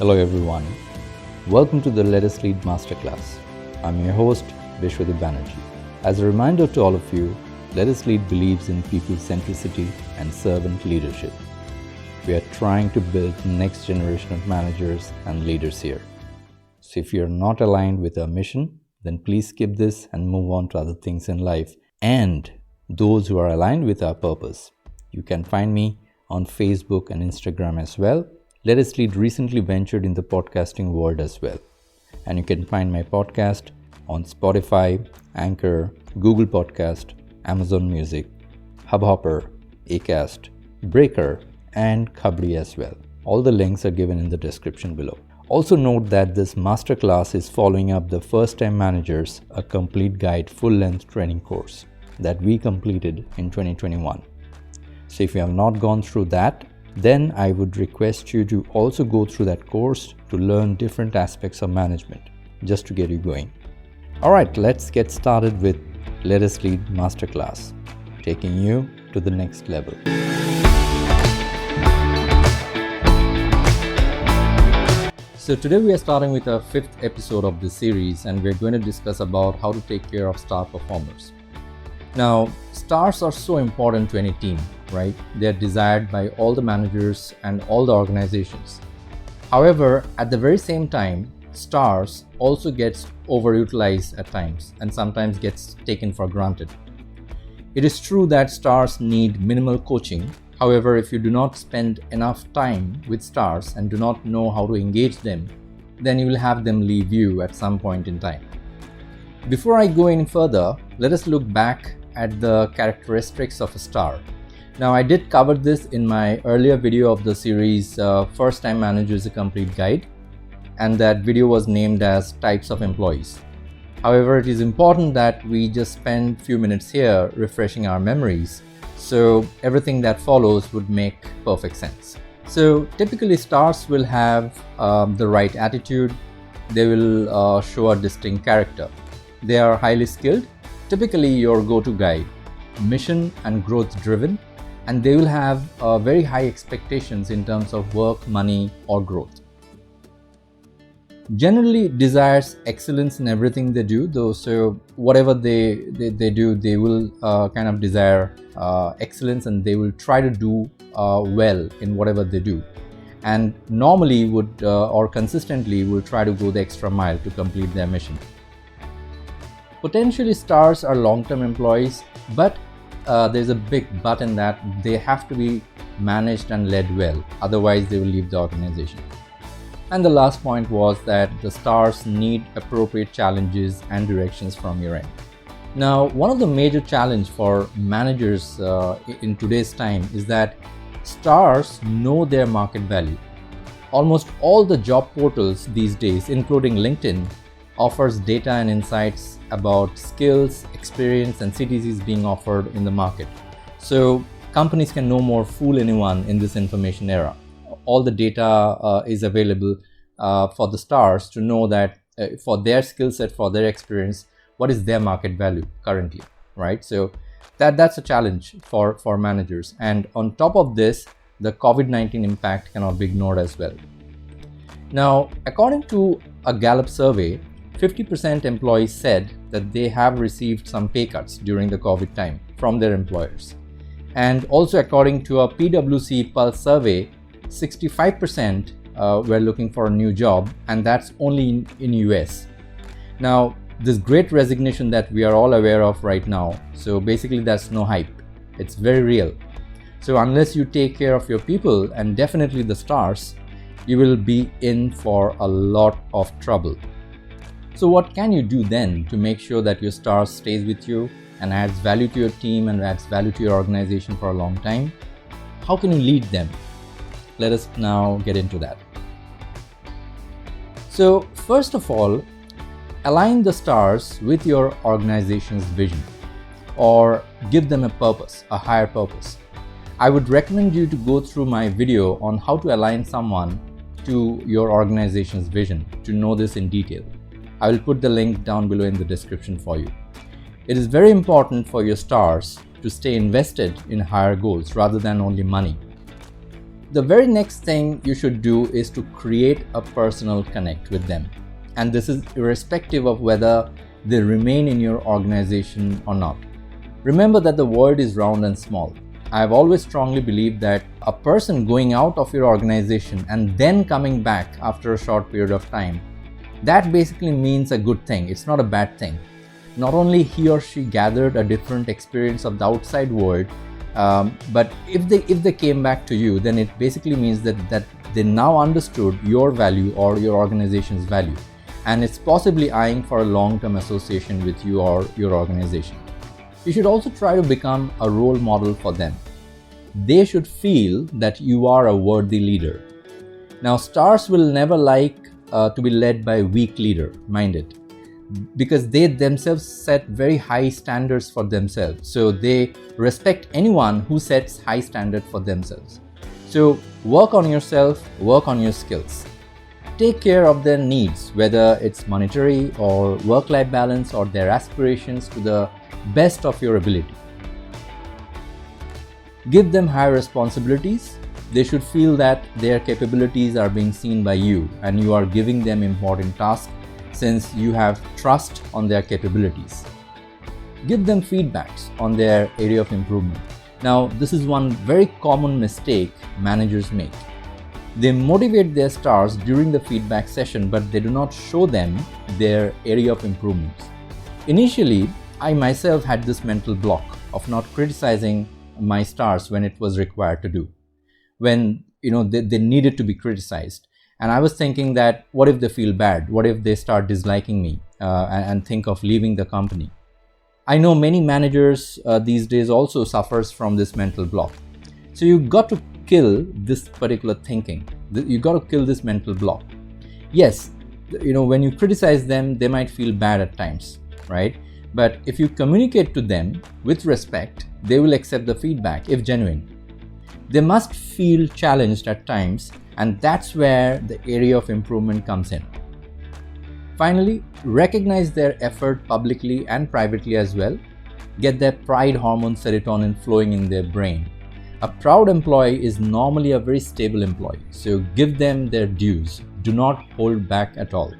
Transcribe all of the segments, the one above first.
Hello everyone. Welcome to the Let Us Lead Masterclass. I'm your host, Vishwadeep Banerjee. As a reminder to all of you, Let Us Lead believes in people centricity and servant leadership. We are trying to build the next generation of managers and leaders here. So if you're not aligned with our mission, then please skip this and move on to other things in life. And those who are aligned with our purpose, you can find me on Facebook and Instagram as well. Let Us Lead recently ventured in the podcasting world as well. And you can find my podcast on Spotify, Anchor, Google Podcast, Amazon Music, Hubhopper, Acast, Breaker, and Khabri as well. All the links are given in the description below. Also note that this masterclass is following up the First Time Managers, a complete guide full-length training course that we completed in 2021. So if you have not gone through that, then I would request you to also go through that course to learn different aspects of management, just to get you going. Alright, let's get started with Let Us Lead Masterclass, taking you to the next level. So today we are starting with our 5th episode of this series, and we're going to discuss about how to take care of star performers. Now, stars are so important to any team, right? They're desired by all the managers and all the organizations. However, at the very same time, stars also gets overutilized at times and sometimes gets taken for granted. It is true that stars need minimal coaching. However, if you do not spend enough time with stars and do not know how to engage them, then you will have them leave you at some point in time. Before I go any further, let us look back at the characteristics of a star. Now, I did cover this in my earlier video of the series First Time Managers, a Complete Guide, and that video was named as Types of Employees. However, it is important that we just spend a few minutes here refreshing our memories, so everything that follows would make perfect sense. So typically stars will have the right attitude. They will show a distinct character. They are highly skilled, typically your go-to guy, mission and growth driven, and they will have very high expectations in terms of work, money, or growth. Generally desires excellence in everything they do, though, so whatever they do, they will kind of desire excellence, and they will try to do well in whatever they do, and normally would or consistently will try to go the extra mile to complete their mission. Potentially stars are long-term employees, but there's a big but in that they have to be managed and led well, otherwise they will leave the organization. And the last point was that the stars need appropriate challenges and directions from your end. Now, one of the major challenges for managers in today's time is that stars know their market value. Almost all the job portals these days, including LinkedIn, offers data and insights about skills, experience, and CTCs being offered in the market. So companies can no more fool anyone in this information era. All the data is available for the stars to know that for their skill set, for their experience, what is their market value currently, right? So that's a challenge for managers. And on top of this, the COVID-19 impact cannot be ignored as well. Now, according to a Gallup survey, 50% employees said that they have received some pay cuts during the COVID time from their employers. And also according to a PwC Pulse survey, 65% were looking for a new job, and that's only in US. Now, this great resignation that we are all aware of right now, so basically that's no hype. It's very real. So unless you take care of your people, and definitely the stars, you will be in for a lot of trouble. So what can you do then to make sure that your stars stays with you and adds value to your team and adds value to your organization for a long time? How can you lead them? Let us now get into that. So first of all, align the stars with your organization's vision, or give them a purpose, a higher purpose. I would recommend you to go through my video on how to align someone to your organization's vision to know this in detail. I will put the link down below in the description for you. It is very important for your stars to stay invested in higher goals rather than only money. The very next thing you should do is to create a personal connect with them. And this is irrespective of whether they remain in your organization or not. Remember that the world is round and small. I have always strongly believed that a person going out of your organization and then coming back after a short period of time, that basically means a good thing. It's not a bad thing. Not only he or she gathered a different experience of the outside world, but if they came back to you, then it basically means that they now understood your value or your organization's value, and it's possibly eyeing for a long-term association with you or your organization. You should also try to become a role model for them. They should feel that you are a worthy leader. Now, stars will never like to be led by a weak leader, mind it, because they themselves set very high standards for themselves. So they respect anyone who sets high standard for themselves. So work on yourself, work on your skills. Take care of their needs, whether it's monetary or work-life balance or their aspirations, to the best of your ability. Give them high responsibilities. They should feel that their capabilities are being seen by you and you are giving them important tasks since you have trust on their capabilities. Give them feedbacks on their area of improvement. Now, this is one very common mistake managers make. They motivate their stars during the feedback session, but they do not show them their area of improvements. Initially, I myself had this mental block of not criticizing my stars when it was required to do, when they needed to be criticized. And I was thinking that, what if they feel bad? What if they start disliking me and think of leaving the company? I know many managers these days also suffers from this mental block. So you got to kill this particular thinking. You got to kill this mental block. Yes, when you criticize them, they might feel bad at times, right? But if you communicate to them with respect, they will accept the feedback if genuine. They must feel challenged at times, and that's where the area of improvement comes in. Finally, recognize their effort publicly and privately as well. Get their pride hormone serotonin flowing in their brain. A proud employee is normally a very stable employee, so give them their dues. Do not hold back at all.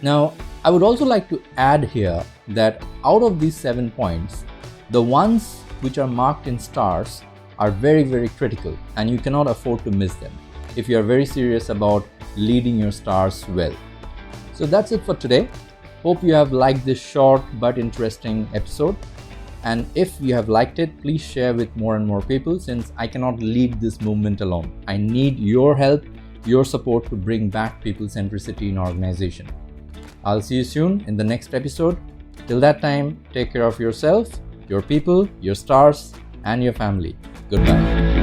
Now, I would also like to add here that out of these 7 points, the ones which are marked in stars are very, very critical, and you cannot afford to miss them if you are very serious about leading your stars well. So that's it for today. Hope you have liked this short but interesting episode. And if you have liked it, please share with more and more people, since I cannot lead this movement alone. I need your help, your support to bring back people centricity in organization. I'll see you soon in the next episode. Till that time, take care of yourself, your people, your stars, and your family. Goodbye.